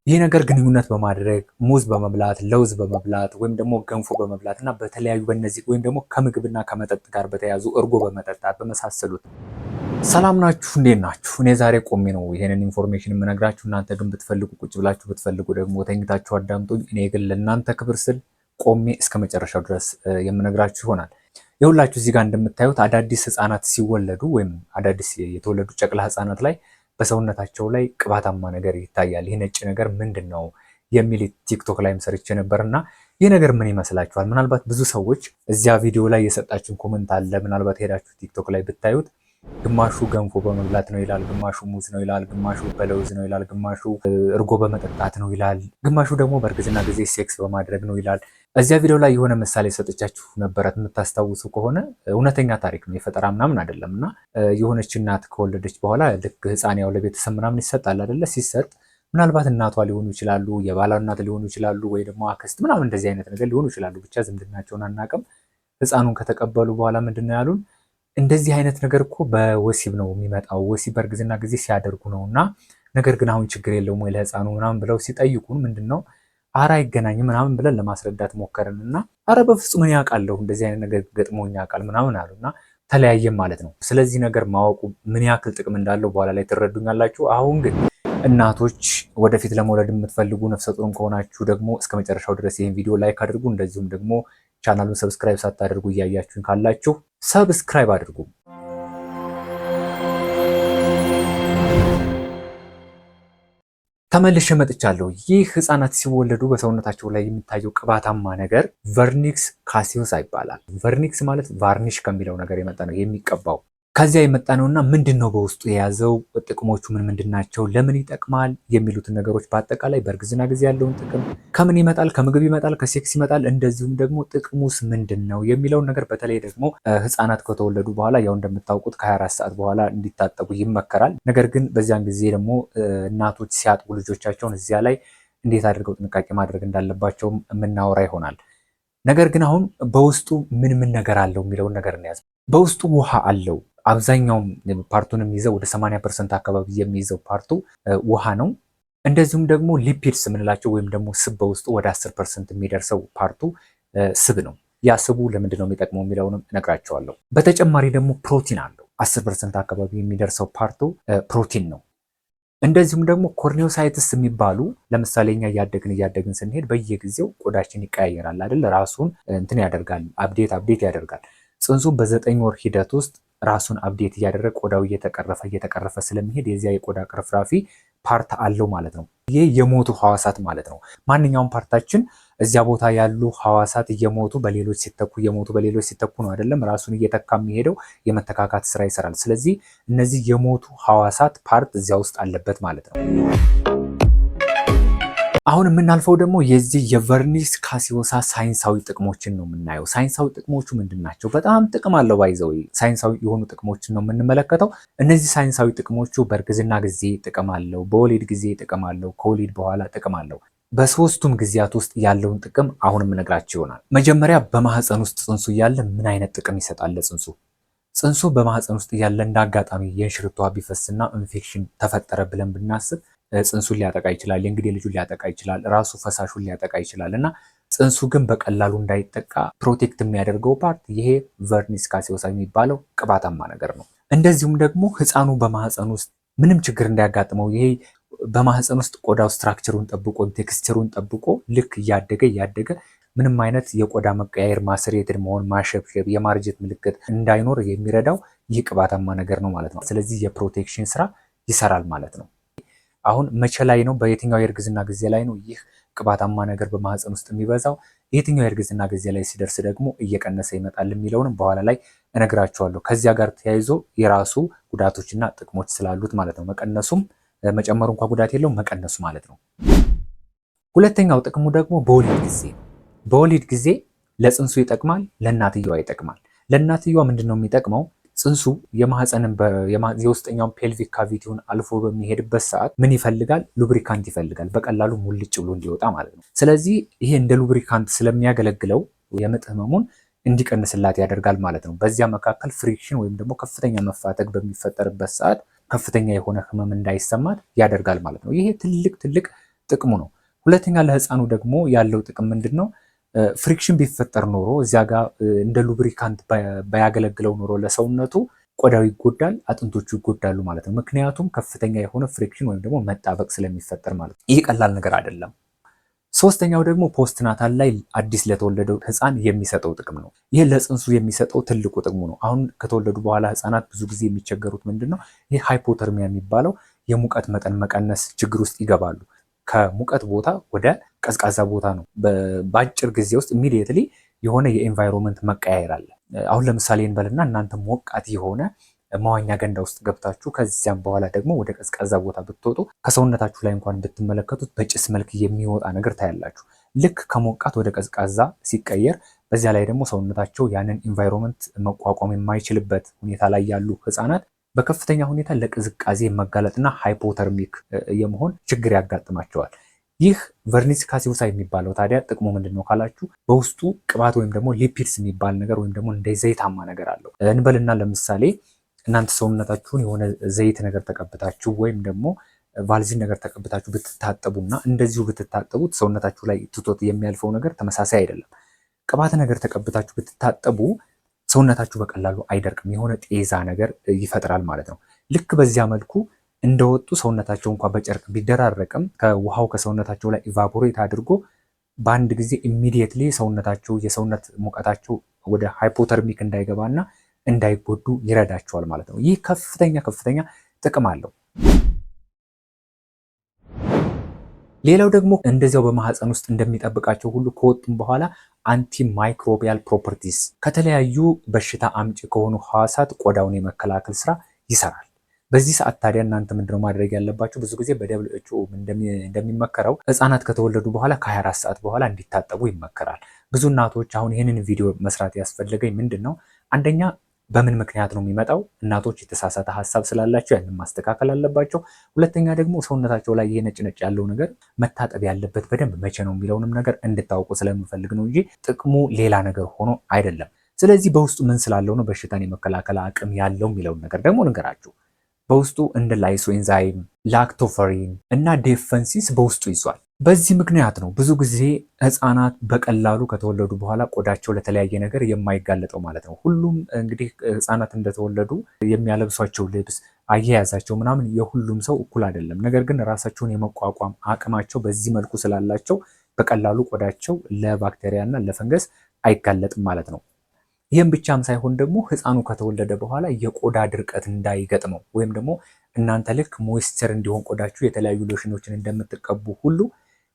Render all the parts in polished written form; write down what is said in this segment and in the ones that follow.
ይህ ነገር ግንኙነት በማድረግ ሙዝ በመብላት ለውዝ በመብላት ወይም ደግሞ ገንፎ በመብላት እና በተለያዩ በእነዚህ ወይም ደግሞ ከምግብና ከመጠጥ ጋር በተያያዙ እርጎ በመጠጣት በመሳሰሉት። ሰላም ናችሁ? እንዴት ናችሁ? እኔ ዛሬ ቆሜ ነው ይሄንን ኢንፎርሜሽን የምነግራችሁ። እናንተ ግን ብትፈልጉ ቁጭ ብላችሁ ብትፈልጉ ደግሞ ተኝታችሁ አዳምጡኝ። እኔ ግን ለእናንተ ክብር ስል ቆሜ እስከ መጨረሻው ድረስ የምነግራችሁ ይሆናል። የሁላችሁ እዚህ ጋር እንደምታዩት አዳዲስ ህፃናት ሲወለዱ ወይም አዳዲስ የተወለዱ ጨቅላ ህፃናት ላይ በሰውነታቸው ላይ ቅባታማ ነገር ይታያል። ይህ ነጭ ነገር ምንድን ነው የሚል ቲክቶክ ላይም ሰርቼ ነበር እና ይህ ነገር ምን ይመስላችኋል? ምናልባት ብዙ ሰዎች እዚያ ቪዲዮ ላይ የሰጣችሁን ኮመንት አለ። ምናልባት ሄዳችሁ ቲክቶክ ላይ ብታዩት ግማሹ ገንፎ በመብላት ነው ይላል፣ ግማሹ ሙዝ ነው ይላል፣ ግማሹ በለውዝ ነው ይላል፣ ግማሹ እርጎ በመጠጣት ነው ይላል፣ ግማሹ ደግሞ በእርግዝና ጊዜ ሴክስ በማድረግ ነው ይላል። እዚያ ቪዲዮ ላይ የሆነ ምሳሌ ሰጥቻችሁ ነበረ የምታስታውሱ ከሆነ እውነተኛ ታሪክ ነው፣ የፈጠራ ምናምን አይደለም። እና የሆነች እናት ከወለደች በኋላ ልክ ህፃን ያው ለቤተሰብ ምናምን ይሰጣል አይደለ? ሲሰጥ ምናልባት እናቷ ሊሆኑ ይችላሉ፣ የባሏ እናት ሊሆኑ ይችላሉ፣ ወይ ደግሞ አክስት ምናምን እንደዚህ አይነት ነገር ሊሆኑ ይችላሉ። ብቻ ዝምድናቸውን አናውቅም። ህፃኑን ከተቀበሉ በኋላ ምንድን ነው ያሉን? እንደዚህ አይነት ነገር እኮ በወሲብ ነው የሚመጣው፣ ወሲብ በእርግዝና ጊዜ ሲያደርጉ ነው እና ነገር ግን አሁን ችግር የለውም ወይ ለህፃኑ ምናምን ብለው ሲጠይቁን ምንድን ነው አረ አይገናኝም ምናምን ብለን ለማስረዳት ሞከርን እና አረ በፍጹም እኔ አውቃለሁ እንደዚህ አይነት ነገር ገጥሞኝ ያውቃል ምናምን አሉ እና ተለያየም ማለት ነው። ስለዚህ ነገር ማወቁ ምን ያክል ጥቅም እንዳለው በኋላ ላይ ትረዱኛላችሁ። አሁን ግን እናቶች ወደፊት ለመውለድ የምትፈልጉ ነፍሰ ጡርም ከሆናችሁ ደግሞ እስከ መጨረሻው ድረስ ይህን ቪዲዮ ላይክ አድርጉ። እንደዚሁም ደግሞ ቻናሉን ሰብስክራይብ ሳታደርጉ እያያችሁኝ ካላችሁ ሰብስክራይብ አድርጉ። ተመልሼ መጥቻለሁ። ይህ ህፃናት ሲወለዱ በሰውነታቸው ላይ የሚታየው ቅባታማ ነገር ቨርኒክስ ካሲዮሳ ይባላል። ቨርኒክስ ማለት ቫርኒሽ ከሚለው ነገር የመጣ ነው፣ የሚቀባው ከዚያ የመጣ ነውና ምንድን ነው በውስጡ የያዘው፣ ጥቅሞቹ ምን ምንድን ናቸው፣ ለምን ይጠቅማል የሚሉትን ነገሮች በአጠቃላይ በእርግዝና ጊዜ ያለውን ጥቅም፣ ከምን ይመጣል፣ ከምግብ ይመጣል፣ ከሴክስ ይመጣል፣ እንደዚሁም ደግሞ ጥቅሙስ ምንድን ነው የሚለውን ነገር በተለይ ደግሞ ህፃናት ከተወለዱ በኋላ ያው እንደምታውቁት ከ24 ሰዓት በኋላ እንዲታጠቡ ይመከራል። ነገር ግን በዚያን ጊዜ ደግሞ እናቶች ሲያጥቡ ልጆቻቸውን እዚያ ላይ እንዴት አድርገው ጥንቃቄ ማድረግ እንዳለባቸው የምናወራ ይሆናል። ነገር ግን አሁን በውስጡ ምን ምን ነገር አለው የሚለውን ነገር እንያዝ። በውስጡ ውሃ አለው። አብዛኛውም ፓርቱን የሚይዘው ወደ 80% አካባቢ የሚይዘው ፓርቱ ውሃ ነው። እንደዚሁም ደግሞ ሊፒድስ የምንላቸው ወይም ደግሞ ስብ በውስጡ ወደ 10% የሚደርሰው ፓርቱ ስብ ነው። ያ ስቡ ለምንድን ነው የሚጠቅመው የሚለውንም እነግራቸዋለሁ። በተጨማሪ ደግሞ ፕሮቲን አለው። 10% አካባቢ የሚደርሰው ፓርቱ ፕሮቲን ነው። እንደዚሁም ደግሞ ኮርኒዮሳይትስ የሚባሉ ለምሳሌ እኛ እያደግን ስንሄድ በየጊዜው ቆዳችን ይቀያየራል አይደል? ራሱን እንትን ያደርጋል፣ አፕዴት ያደርጋል። ጽንሱ በ9 ወር ሂደት ውስጥ ራሱን አፕዴት እያደረገ ቆዳው እየተቀረፈ ስለሚሄድ የዚያ የቆዳ ቅርፍራፊ ፓርት አለው ማለት ነው። ይሄ የሞቱ ሐዋሳት ማለት ነው። ማንኛውም ፓርታችን እዚያ ቦታ ያሉ ሐዋሳት እየሞቱ በሌሎች ሲተኩ ነው አይደለም? ራሱን እየተካ የሚሄደው የመተካካት ስራ ይሰራል። ስለዚህ እነዚህ የሞቱ ሐዋሳት ፓርት እዚያ ውስጥ አለበት ማለት ነው። አሁን የምናልፈው ደግሞ የዚህ የቨርኒክስ ካሲዮሳ ሳይንሳዊ ጥቅሞችን ነው የምናየው። ሳይንሳዊ ጥቅሞቹ ምንድን ናቸው? በጣም ጥቅም አለው። ባይዘው ሳይንሳዊ የሆኑ ጥቅሞችን ነው የምንመለከተው። እነዚህ ሳይንሳዊ ጥቅሞቹ በእርግዝና ጊዜ ጥቅም አለው፣ በወሊድ ጊዜ ጥቅም አለው፣ ከወሊድ በኋላ ጥቅም አለው። በሶስቱም ጊዜያት ውስጥ ያለውን ጥቅም አሁን የምነግራችሁ ይሆናል። መጀመሪያ በማህፀን ውስጥ ጽንሱ እያለ ምን አይነት ጥቅም ይሰጣል ለጽንሱ? ጽንሱ በማህፀን ውስጥ እያለ እንደ አጋጣሚ የእንሽርቷ ቢፈስና ኢንፌክሽን ተፈጠረ ብለን ብናስብ ጽንሱን ሊያጠቃ ይችላል፣ የእንግዴ ልጁን ሊያጠቃ ይችላል፣ ራሱ ፈሳሹን ሊያጠቃ ይችላል። እና ጽንሱ ግን በቀላሉ እንዳይጠቃ ፕሮቴክት የሚያደርገው ፓርት ይሄ ቨርኒክስ ካሲዮሳ የሚባለው ቅባታማ ነገር ነው። እንደዚሁም ደግሞ ህፃኑ በማህፀን ውስጥ ምንም ችግር እንዳያጋጥመው ይሄ በማህፀን ውስጥ ቆዳው ስትራክቸሩን ጠብቆ ቴክስቸሩን ጠብቆ ልክ እያደገ ምንም አይነት የቆዳ መቀያየር፣ ማስሬትድ መሆን፣ ማሸብሸብ፣ የማርጀት ምልክት እንዳይኖር የሚረዳው ይህ ቅባታማ ነገር ነው ማለት ነው። ስለዚህ የፕሮቴክሽን ስራ ይሰራል ማለት ነው። አሁን መቼ ላይ ነው? በየትኛው የእርግዝና ጊዜ ላይ ነው ይህ ቅባታማ ነገር በማህፀን ውስጥ የሚበዛው? የትኛው የእርግዝና ጊዜ ላይ ሲደርስ ደግሞ እየቀነሰ ይመጣል የሚለውንም በኋላ ላይ እነግራቸዋለሁ። ከዚያ ጋር ተያይዞ የራሱ ጉዳቶችና ጥቅሞች ስላሉት ማለት ነው። መቀነሱም መጨመሩ እንኳ ጉዳት የለውም፣ መቀነሱ ማለት ነው። ሁለተኛው ጥቅሙ ደግሞ በወሊድ ጊዜ ነው። በወሊድ ጊዜ ለጽንሱ ይጠቅማል፣ ለእናትየዋ ይጠቅማል። ለእናትየዋ ምንድን ነው የሚጠቅመው? ጽንሱ የውስጠኛውን ፔልቪክ ካቪቲውን አልፎ በሚሄድበት ሰዓት ምን ይፈልጋል? ሉብሪካንት ይፈልጋል፣ በቀላሉ ሙልጭ ብሎ እንዲወጣ ማለት ነው። ስለዚህ ይሄ እንደ ሉብሪካንት ስለሚያገለግለው የምጥ ህመሙን እንዲቀንስላት ያደርጋል ማለት ነው። በዚያ መካከል ፍሪክሽን ወይም ደግሞ ከፍተኛ መፋተግ በሚፈጠርበት ሰዓት ከፍተኛ የሆነ ህመም እንዳይሰማት ያደርጋል ማለት ነው። ይሄ ትልቅ ጥቅሙ ነው። ሁለተኛ ለህፃኑ ደግሞ ያለው ጥቅም ምንድነው? ፍሪክሽን ቢፈጠር ኖሮ እዚያ ጋር እንደ ሉብሪካንት ባያገለግለው ኖሮ ለሰውነቱ ቆዳው ይጎዳል፣ አጥንቶቹ ይጎዳሉ ማለት ነው። ምክንያቱም ከፍተኛ የሆነ ፍሪክሽን ወይም ደግሞ መጣበቅ ስለሚፈጠር ማለት ነው። ይህ ቀላል ነገር አይደለም። ሶስተኛው ደግሞ ፖስት ናታል ላይ አዲስ ለተወለደው ህፃን የሚሰጠው ጥቅም ነው። ይህ ለፅንሱ የሚሰጠው ትልቁ ጥቅሙ ነው። አሁን ከተወለዱ በኋላ ህፃናት ብዙ ጊዜ የሚቸገሩት ምንድነው? ይህ ሃይፖተርሚያ የሚባለው የሙቀት መጠን መቀነስ ችግር ውስጥ ይገባሉ። ከሙቀት ቦታ ወደ ቀዝቃዛ ቦታ ነው በአጭር ጊዜ ውስጥ ኢሚዲየትሊ የሆነ የኤንቫይሮንመንት መቀያየር አለ። አሁን ለምሳሌ እንበልና እናንተ ሞቃት የሆነ መዋኛ ገንዳ ውስጥ ገብታችሁ ከዚያም በኋላ ደግሞ ወደ ቀዝቃዛ ቦታ ብትወጡ ከሰውነታችሁ ላይ እንኳን ብትመለከቱት በጭስ መልክ የሚወጣ ነገር ታያላችሁ። ልክ ከሞቃት ወደ ቀዝቃዛ ሲቀየር፣ በዚያ ላይ ደግሞ ሰውነታቸው ያንን ኢንቫይሮንመንት መቋቋም የማይችልበት ሁኔታ ላይ ያሉ ህፃናት በከፍተኛ ሁኔታ ለቅዝቃዜ መጋለጥና ሃይፖተርሚክ የመሆን ችግር ያጋጥማቸዋል። ይህ ቨርኒስ ካሲዮሳ የሚባለው ታዲያ ጥቅሙ ምንድን ነው ካላችሁ፣ በውስጡ ቅባት ወይም ደግሞ ሊፒድስ የሚባል ነገር ወይም ደግሞ እንደ ዘይታማ ነገር አለው እንበልና ለምሳሌ እናንተ ሰውነታችሁን የሆነ ዘይት ነገር ተቀብታችሁ ወይም ደግሞ ቫልዚን ነገር ተቀብታችሁ ብትታጠቡና እንደዚሁ ብትታጠቡት ሰውነታችሁ ላይ ትቶት የሚያልፈው ነገር ተመሳሳይ አይደለም። ቅባት ነገር ተቀብታችሁ ብትታጠቡ ሰውነታችሁ በቀላሉ አይደርቅም፣ የሆነ ጤዛ ነገር ይፈጥራል ማለት ነው። ልክ በዚያ መልኩ እንደወጡ ሰውነታቸው እንኳን በጨርቅ ቢደራረቅም ከውሃው ከሰውነታቸው ላይ ኢቫፖሬት አድርጎ በአንድ ጊዜ ኢሚዲየትሊ ሰውነታቸው የሰውነት ሙቀታቸው ወደ ሃይፖተርሚክ እንዳይገባና እንዳይጎዱ ይረዳቸዋል ማለት ነው። ይህ ከፍተኛ ጥቅም አለው። ሌላው ደግሞ እንደዚያው በማህፀን ውስጥ እንደሚጠብቃቸው ሁሉ ከወጡም በኋላ አንቲ ማይክሮቢያል ፕሮፐርቲስ ከተለያዩ በሽታ አምጪ ከሆኑ ህዋሳት ቆዳውን የመከላከል ስራ ይሰራል። በዚህ ሰዓት ታዲያ እናንተ ምንድነው ማድረግ ያለባችሁ? ብዙ ጊዜ በደብሊው እንደሚመከረው ህፃናት ከተወለዱ በኋላ ከ24 ሰዓት በኋላ እንዲታጠቡ ይመከራል። ብዙ እናቶች አሁን ይህንን ቪዲዮ መስራት ያስፈልገኝ ምንድን ነው? አንደኛ በምን ምክንያት ነው የሚመጣው? እናቶች የተሳሳተ ሀሳብ ስላላቸው ያንን ማስተካከል አለባቸው። ሁለተኛ ደግሞ ሰውነታቸው ላይ ይሄ ነጭ ያለው ነገር መታጠብ ያለበት በደንብ መቼ ነው የሚለውንም ነገር እንድታውቁ ስለምፈልግ ነው እንጂ ጥቅሙ ሌላ ነገር ሆኖ አይደለም። ስለዚህ በውስጡ ምን ስላለው ነው በሽታን የመከላከል አቅም ያለው የሚለውን ነገር ደግሞ ልንገራችሁ። በውስጡ እንደ ላይሶኤንዛይም፣ ላክቶፈሪን እና ዴፈንሲስ በውስጡ ይዟል። በዚህ ምክንያት ነው ብዙ ጊዜ ህፃናት በቀላሉ ከተወለዱ በኋላ ቆዳቸው ለተለያየ ነገር የማይጋለጠው ማለት ነው። ሁሉም እንግዲህ ህፃናት እንደተወለዱ የሚያለብሷቸው ልብስ፣ አያያዛቸው ምናምን የሁሉም ሰው እኩል አይደለም። ነገር ግን ራሳቸውን የመቋቋም አቅማቸው በዚህ መልኩ ስላላቸው በቀላሉ ቆዳቸው ለባክቴሪያ እና ለፈንገስ አይጋለጥም ማለት ነው። ይህም ብቻም ሳይሆን ደግሞ ህፃኑ ከተወለደ በኋላ የቆዳ ድርቀት እንዳይገጥመው ወይም ደግሞ እናንተ ልክ ሞይስቸር እንዲሆን ቆዳችሁ የተለያዩ ሎሽኖችን እንደምትቀቡ ሁሉ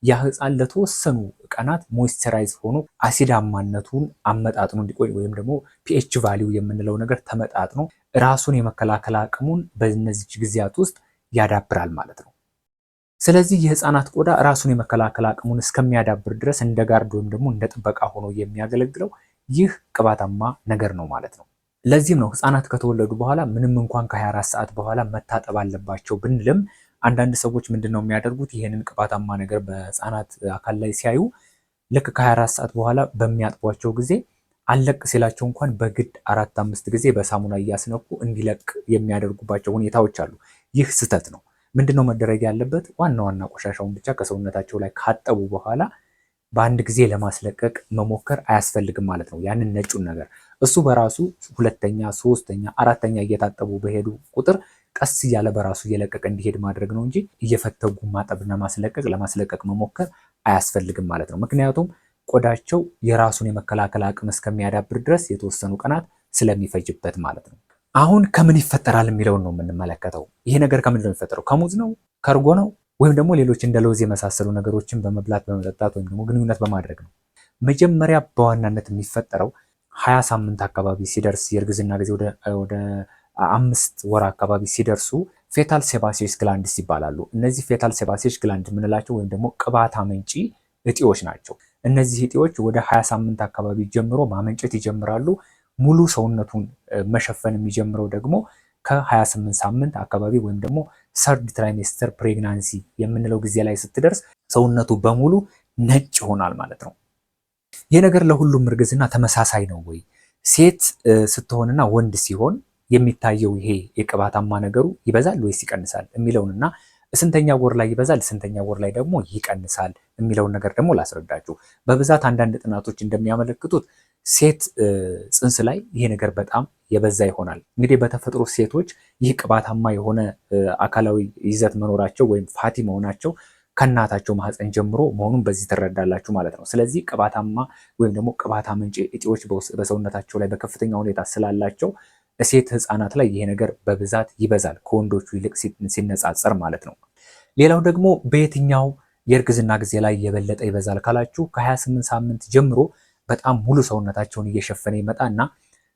ያ ህፃን ለተወሰኑ ቀናት ሞይስቸራይዝ ሆኖ አሲዳማነቱን አመጣጥኖ እንዲቆይ ወይም ደግሞ ፒኤች ቫሊዩ የምንለው ነገር ተመጣጥኖ ራሱን የመከላከል አቅሙን በእነዚህ ጊዜያት ውስጥ ያዳብራል ማለት ነው። ስለዚህ የህፃናት ቆዳ ራሱን የመከላከል አቅሙን እስከሚያዳብር ድረስ እንደ ጋርድ ወይም ደግሞ እንደ ጥበቃ ሆኖ የሚያገለግለው ይህ ቅባታማ ነገር ነው ማለት ነው። ለዚህም ነው ህፃናት ከተወለዱ በኋላ ምንም እንኳን ከ24 ሰዓት በኋላ መታጠብ አለባቸው ብንልም አንዳንድ ሰዎች ምንድነው የሚያደርጉት? ይህንን ቅባታማ ነገር በህፃናት አካል ላይ ሲያዩ ልክ ከ24 ሰዓት በኋላ በሚያጥቧቸው ጊዜ አለቅ ሲላቸው እንኳን በግድ 4-5 ጊዜ በሳሙና እያስነኩ እንዲለቅ የሚያደርጉባቸው ሁኔታዎች አሉ። ይህ ስህተት ነው። ምንድነው መደረግ ያለበት? ዋና ዋና ቆሻሻውን ብቻ ከሰውነታቸው ላይ ካጠቡ በኋላ በአንድ ጊዜ ለማስለቀቅ መሞከር አያስፈልግም ማለት ነው። ያንን ነጩን ነገር እሱ በራሱ ሁለተኛ፣ ሶስተኛ፣ አራተኛ እየታጠቡ በሄዱ ቁጥር ቀስ እያለ በራሱ እየለቀቀ እንዲሄድ ማድረግ ነው እንጂ እየፈተጉ ማጠብና ለማስለቀቅ መሞከር አያስፈልግም ማለት ነው። ምክንያቱም ቆዳቸው የራሱን የመከላከል አቅም እስከሚያዳብር ድረስ የተወሰኑ ቀናት ስለሚፈጅበት ማለት ነው። አሁን ከምን ይፈጠራል የሚለውን ነው የምንመለከተው። ይሄ ነገር ከምንድን ነው የሚፈጠረው? ከሙዝ ነው? ከእርጎ ነው? ወይም ደግሞ ሌሎች እንደ ለውዝ የመሳሰሉ ነገሮችን በመብላት በመጠጣት ወይም ደግሞ ግንኙነት በማድረግ ነው? መጀመሪያ በዋናነት የሚፈጠረው 20 ሳምንት አካባቢ ሲደርስ የእርግዝና ጊዜ ወደ 5 ወር አካባቢ ሲደርሱ ፌታል ሴባሲየስ ግላንድስ ይባላሉ። እነዚህ ፌታል ሴባሲየስ ግላንድ የምንላቸው ወይም ደግሞ ቅባት አመንጪ እጢዎች ናቸው። እነዚህ እጢዎች ወደ 20 ሳምንት አካባቢ ጀምሮ ማመንጨት ይጀምራሉ። ሙሉ ሰውነቱን መሸፈን የሚጀምረው ደግሞ ከ28 ሳምንት አካባቢ ወይም ደግሞ ሰርድ ትራይሜስተር ፕሬግናንሲ የምንለው ጊዜ ላይ ስትደርስ ሰውነቱ በሙሉ ነጭ ይሆናል ማለት ነው። ይህ ነገር ለሁሉም እርግዝና ተመሳሳይ ነው ወይ? ሴት ስትሆንና ወንድ ሲሆን የሚታየው ይሄ የቅባታማ ነገሩ ይበዛል ወይስ ይቀንሳል የሚለውንና ስንተኛ ወር ላይ ይበዛል፣ ስንተኛ ወር ላይ ደግሞ ይቀንሳል የሚለውን ነገር ደግሞ ላስረዳችሁ። በብዛት አንዳንድ ጥናቶች እንደሚያመለክቱት ሴት ጽንስ ላይ ይሄ ነገር በጣም የበዛ ይሆናል። እንግዲህ በተፈጥሮ ሴቶች ይህ ቅባታማ የሆነ አካላዊ ይዘት መኖራቸው ወይም ፋቲ መሆናቸው ከእናታቸው ማህፀን ጀምሮ መሆኑን በዚህ ትረዳላችሁ ማለት ነው። ስለዚህ ቅባታማ ወይም ደግሞ ቅባታ ምንጭ እጢዎች በሰውነታቸው ላይ በከፍተኛ ሁኔታ ስላላቸው ሴት ህፃናት ላይ ይሄ ነገር በብዛት ይበዛል ከወንዶቹ ይልቅ ሲነጻጸር ማለት ነው። ሌላው ደግሞ በየትኛው የእርግዝና ጊዜ ላይ የበለጠ ይበዛል ካላችሁ ከ28 ሳምንት ጀምሮ በጣም ሙሉ ሰውነታቸውን እየሸፈነ ይመጣና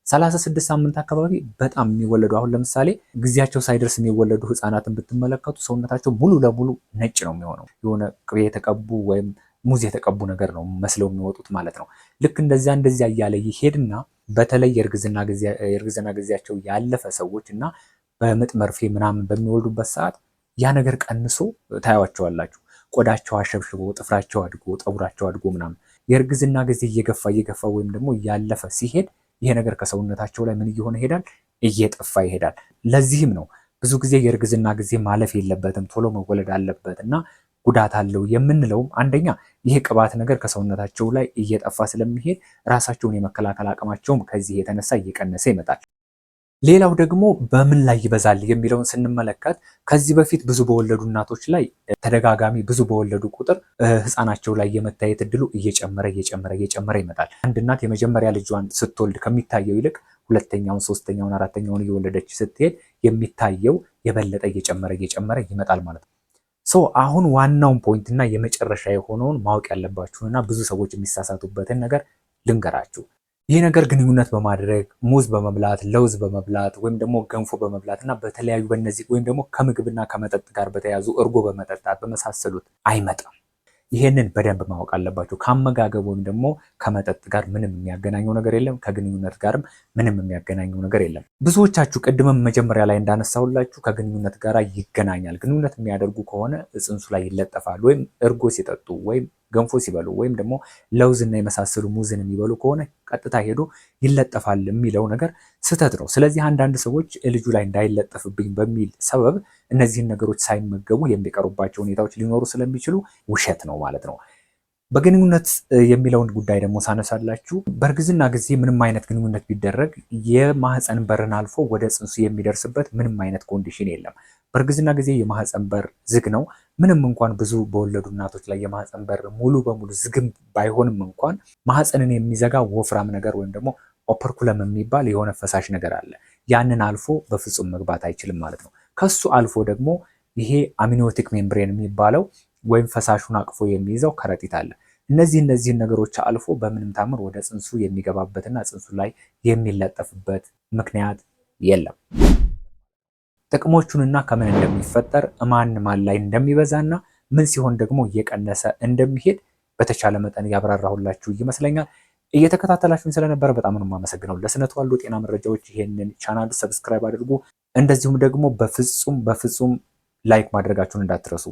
36 ሳምንት አካባቢ በጣም የሚወለዱ አሁን ለምሳሌ ጊዜያቸው ሳይደርስ የሚወለዱ ህፃናትን ብትመለከቱ ሰውነታቸው ሙሉ ለሙሉ ነጭ ነው የሚሆነው። የሆነ ቅቤ የተቀቡ ወይም ሙዝ የተቀቡ ነገር ነው መስለው የሚወጡት ማለት ነው። ልክ እንደዚያ እያለ ይሄድና በተለይ የእርግዝና ጊዜያቸው ያለፈ ሰዎች እና በምጥ መርፌ ምናምን በሚወልዱበት ሰዓት ያ ነገር ቀንሶ ታያቸዋላችሁ። ቆዳቸው አሸብሽቦ፣ ጥፍራቸው አድጎ፣ ጠጉራቸው አድጎ ምናምን የእርግዝና ጊዜ እየገፋ ወይም ደግሞ እያለፈ ሲሄድ ይሄ ነገር ከሰውነታቸው ላይ ምን እየሆነ ይሄዳል? እየጠፋ ይሄዳል። ለዚህም ነው ብዙ ጊዜ የእርግዝና ጊዜ ማለፍ የለበትም ቶሎ መወለድ አለበት እና ጉዳት አለው የምንለውም አንደኛ ይሄ ቅባት ነገር ከሰውነታቸው ላይ እየጠፋ ስለሚሄድ ራሳቸውን የመከላከል አቅማቸውም ከዚህ የተነሳ እየቀነሰ ይመጣል። ሌላው ደግሞ በምን ላይ ይበዛል የሚለውን ስንመለከት ከዚህ በፊት ብዙ በወለዱ እናቶች ላይ ተደጋጋሚ ብዙ በወለዱ ቁጥር ህፃናቸው ላይ የመታየት እድሉ እየጨመረ ይመጣል። አንድ እናት የመጀመሪያ ልጇን ስትወልድ ከሚታየው ይልቅ ሁለተኛውን፣ ሶስተኛውን፣ አራተኛውን እየወለደች ስትሄድ የሚታየው የበለጠ እየጨመረ ይመጣል ማለት ነው። አሁን ዋናውን ፖይንት እና የመጨረሻ የሆነውን ማወቅ ያለባችሁንና ብዙ ሰዎች የሚሳሳቱበትን ነገር ልንገራችሁ። ይህ ነገር ግንኙነት በማድረግ ሙዝ በመብላት ለውዝ በመብላት ወይም ደግሞ ገንፎ በመብላት እና በተለያዩ በእነዚህ ወይም ደግሞ ከምግብና ከመጠጥ ጋር በተያዙ እርጎ በመጠጣት በመሳሰሉት አይመጣም። ይሄንን በደንብ ማወቅ አለባችሁ። ከአመጋገብ ወይም ደግሞ ከመጠጥ ጋር ምንም የሚያገናኘው ነገር የለም። ከግንኙነት ጋርም ምንም የሚያገናኘው ነገር የለም። ብዙዎቻችሁ ቅድምም መጀመሪያ ላይ እንዳነሳሁላችሁ ከግንኙነት ጋር ይገናኛል። ግንኙነት የሚያደርጉ ከሆነ ጽንሱ ላይ ይለጠፋል። ወይም እርጎ ሲጠጡ ወይም ገንፎ ሲበሉ ወይም ደግሞ ለውዝና የመሳሰሉ ሙዝን የሚበሉ ከሆነ ቀጥታ ሄዶ ይለጠፋል የሚለው ነገር ስህተት ነው። ስለዚህ አንዳንድ ሰዎች ልጁ ላይ እንዳይለጠፍብኝ በሚል ሰበብ እነዚህን ነገሮች ሳይመገቡ የሚቀሩባቸው ሁኔታዎች ሊኖሩ ስለሚችሉ ውሸት ነው ማለት ነው። በግንኙነት የሚለውን ጉዳይ ደግሞ ሳነሳላችሁ በእርግዝና ጊዜ ምንም አይነት ግንኙነት ቢደረግ የማህፀን በርን አልፎ ወደ ጽንሱ የሚደርስበት ምንም አይነት ኮንዲሽን የለም። በእርግዝና ጊዜ የማህፀን በር ዝግ ነው። ምንም እንኳን ብዙ በወለዱ እናቶች ላይ የማህፀን በር ሙሉ በሙሉ ዝግም ባይሆንም እንኳን ማህፀንን የሚዘጋ ወፍራም ነገር ወይም ደግሞ ኦፐርኩለም የሚባል የሆነ ፈሳሽ ነገር አለ። ያንን አልፎ በፍጹም መግባት አይችልም ማለት ነው። ከሱ አልፎ ደግሞ ይሄ አሚኒዮቲክ ሜምብሬን የሚባለው ወይም ፈሳሹን አቅፎ የሚይዘው ከረጢት አለ። እነዚህን ነገሮች አልፎ በምንም ታምር ወደ ጽንሱ የሚገባበትና ጽንሱ ላይ የሚለጠፍበት ምክንያት የለም። ጥቅሞቹንና ከምን እንደሚፈጠር ማን ላይ እንደሚበዛና ምን ሲሆን ደግሞ እየቀነሰ እንደሚሄድ በተቻለ መጠን ያብራራሁላችሁ ይመስለኛል። እየተከታተላችሁን ስለነበረ በጣም ነው የማመሰግነው። ለስነ ተዋልዶ ጤና መረጃዎች ይሄንን ቻናል ሰብስክራይብ አድርጉ። እንደዚሁም ደግሞ በፍጹም ላይክ ማድረጋችሁን እንዳትረሱ።